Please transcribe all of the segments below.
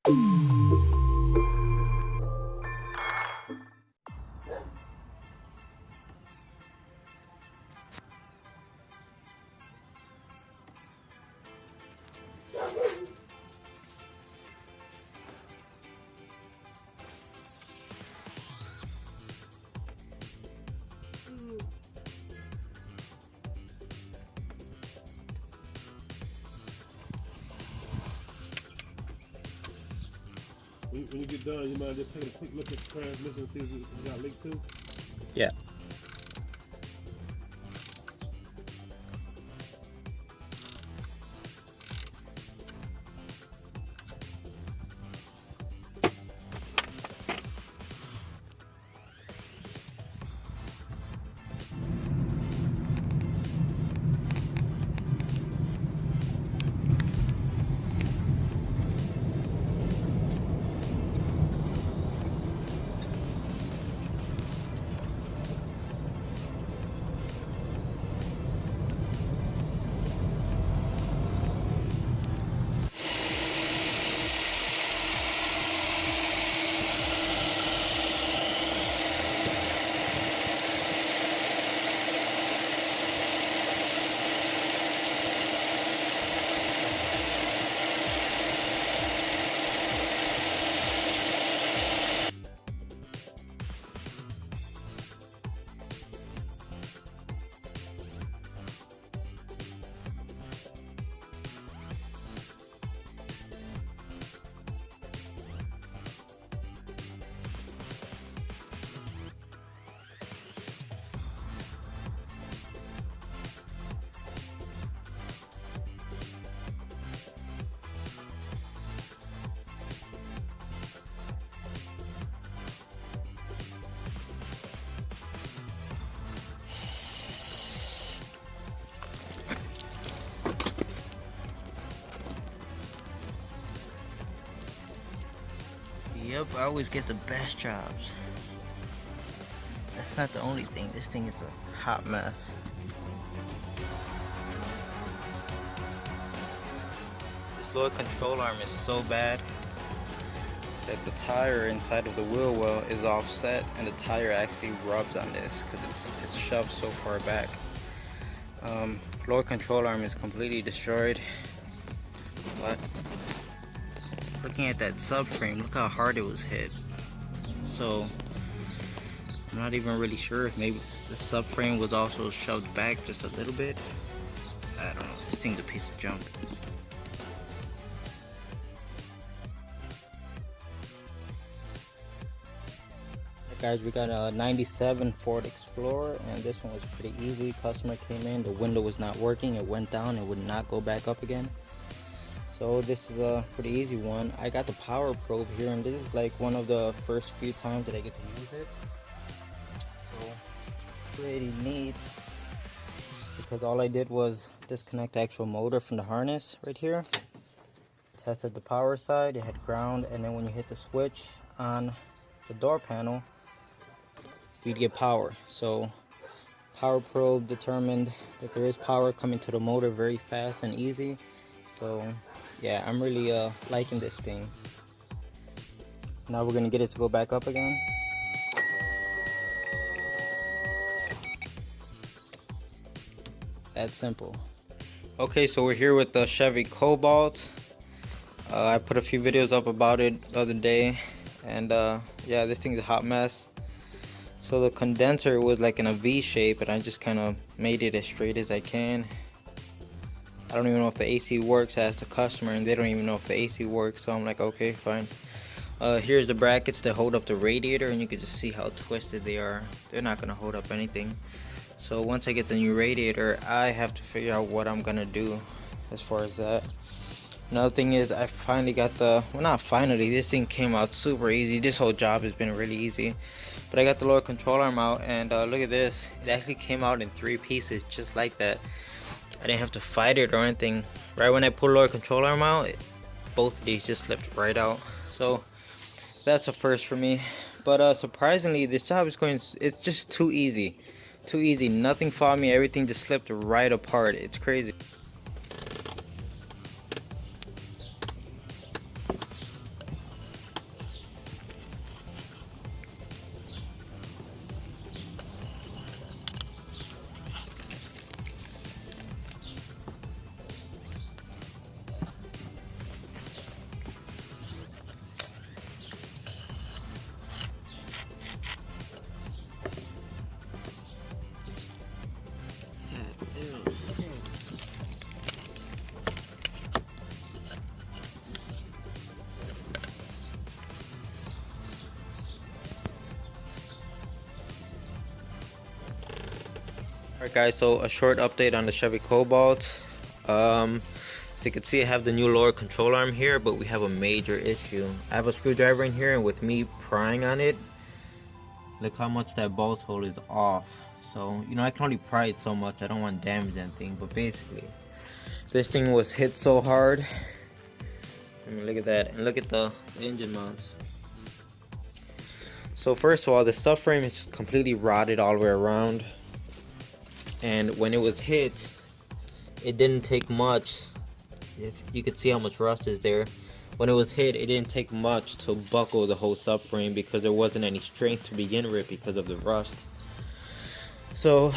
When you get done, you might just take a quick look at the transmission and see if it got leaked too. Yeah. Yep, I always get the best jobs. That's not the only thing. This thing is a hot mess. This lower control arm is so bad that the tire inside of the wheel well is offset, and the tire actually rubs on this because it's shoved so far back. Lower control arm is completely destroyed. But looking at that subframe, look how hard it was hit. So I'm not even really sure if maybe the subframe was also shoved back just a little bit. I don't know. This thing's a piece of junk. Guys, we got a 97 Ford Explorer, and this one was pretty easy. Customer came in, the window was not working, it went down, it would not go back up again. So this is a pretty easy one. I got the power probe here, and this is like one of the first few times that I get to use it. So pretty neat, because all I did was disconnect the actual motor from the harness right here. Tested the power side, it had ground, and then when you hit the switch on the door panel, you'd get power. So power probe determined that there is power coming to the motor very fast and easy. So yeah, I'm really liking this thing. Now we're gonna get it to go back up again. That simple. Okay, so we're here with the Chevy Cobalt. I put a few videos up about it the other day, and yeah, this thing's a hot mess. So the condenser was like in a V shape, and I just kind of made it as straight as I can. I don't even know if the AC works. I asked the customer, and they don't even know if the AC works, so I'm like, okay, fine. Here's the brackets that hold up the radiator, and you can just see how twisted they are. They're not gonna hold up anything. So once I get the new radiator, I have to figure out what I'm gonna do as far as that. Another thing is, I finally got the, well, not finally, this thing came out super easy. This whole job has been really easy. But I got the lower control arm out, and look at this. It actually came out in 3 pieces, just like that. I didn't have to fight it or anything. Right when I pulled the lower control arm out, both of these just slipped right out. So that's a first for me. But surprisingly, this job is going, it's just too easy. Too easy. Nothing fought me. Everything just slipped right apart. It's crazy. Alright guys, so a short update on the Chevy Cobalt. So you can see I have the new lower control arm here, but we have a major issue. I have a screwdriver in here, and with me prying on it, look how much that bolt hole is off. So, you know, I can only pry it so much. I don't want to damage anything, but basically, this thing was hit so hard. I mean, look at that, and look at the engine mounts. So first of all, the subframe is just completely rotted all the way around. And when it was hit, it didn't take much. If you could see how much rust is there. When it was hit, it didn't take much to buckle the whole subframe because there wasn't any strength to begin with because of the rust. So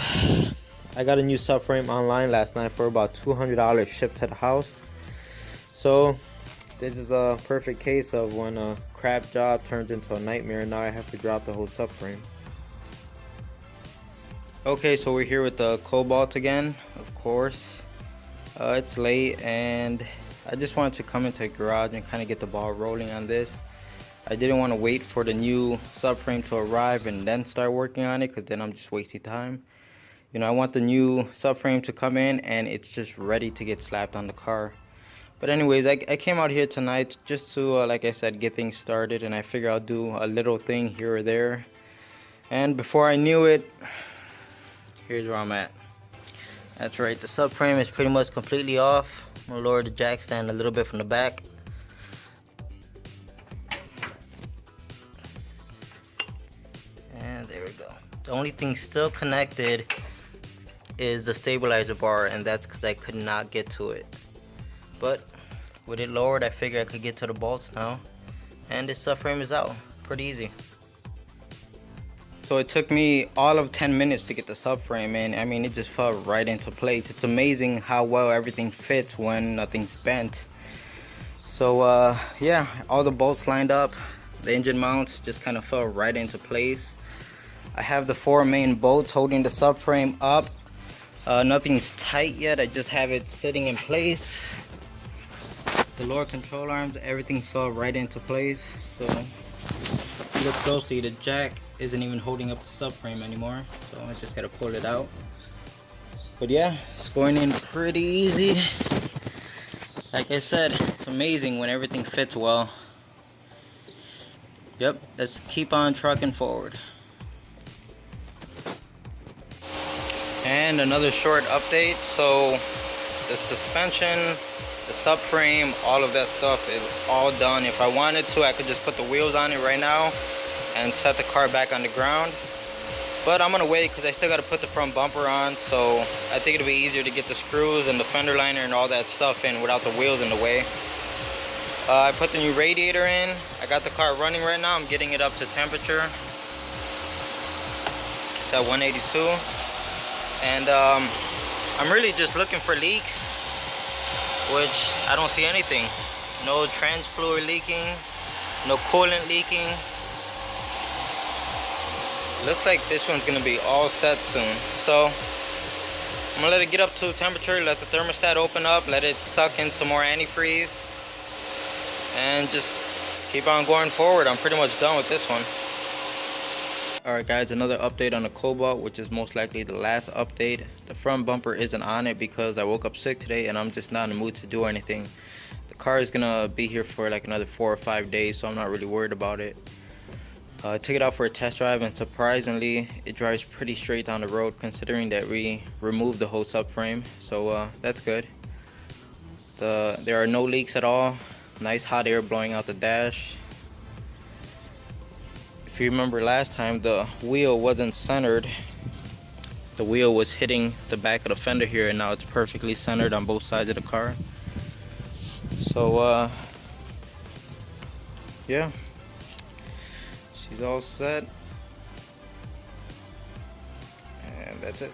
I got a new subframe online last night for about $200 shipped to the house. So this is a perfect case of when a crap job turns into a nightmare, and now I have to drop the whole subframe. Okay, so we're here with the Cobalt again, of course. It's late, and I just wanted to come into the garage and kind of get the ball rolling on this. I didn't want to wait for the new subframe to arrive and then start working on it, because then I'm just wasting time. You know, I want the new subframe to come in and it's just ready to get slapped on the car. But anyways, I came out here tonight just to, like I said, get things started, and I figure I'll do a little thing here or there. And before I knew it, here's where I'm at. That's right, the subframe is pretty much completely off. I'm gonna lower the jack stand a little bit from the back. And there we go. The only thing still connected is the stabilizer bar, and that's because I could not get to it. But with it lowered, I figured I could get to the bolts now. And this subframe is out. Pretty easy. So it took me all of 10 minutes to get the subframe in. I mean, it just fell right into place. It's amazing how well everything fits when nothing's bent. So yeah, all the bolts lined up. The engine mounts just kind of fell right into place. I have the 4 main bolts holding the subframe up. Nothing's tight yet. I just have it sitting in place. The lower control arms, everything fell right into place. So if you look closely, the jack isn't even holding up the subframe anymore, so I just gotta pull it out. But yeah, it's going in pretty easy. Like I said, it's amazing when everything fits well. Yep, let's keep on trucking forward. And another short update. So the suspension, the subframe, all of that stuff is all done. If I wanted to, I could just put the wheels on it right now and set the car back on the ground, but I'm gonna wait because I still got to put the front bumper on. So I think it'll be easier to get the screws and the fender liner and all that stuff in without the wheels in the way. I put the new radiator in. I got the car running right now. I'm getting it up to temperature. It's at 182, and I'm really just looking for leaks, which I don't see anything. No trans fluid leaking, no coolant leaking. Looks like this one's gonna be all set soon. So I'm gonna let it get up to temperature, let the thermostat open up, let it suck in some more antifreeze, and just keep on going forward. I'm pretty much done with this one. Alright guys, another update on the Cobalt, which is most likely the last update. The front bumper isn't on it because I woke up sick today and I'm just not in the mood to do anything. The car is gonna be here for like another 4 or 5 days, so I'm not really worried about it. I took it out for a test drive, and surprisingly it drives pretty straight down the road considering that we removed the whole subframe. So that's good. There are no leaks at all. Nice hot air blowing out the dash. If you remember last time, the wheel wasn't centered. The wheel was hitting the back of the fender here, and now it's perfectly centered on both sides of the car. So yeah, she's all set, and that's it.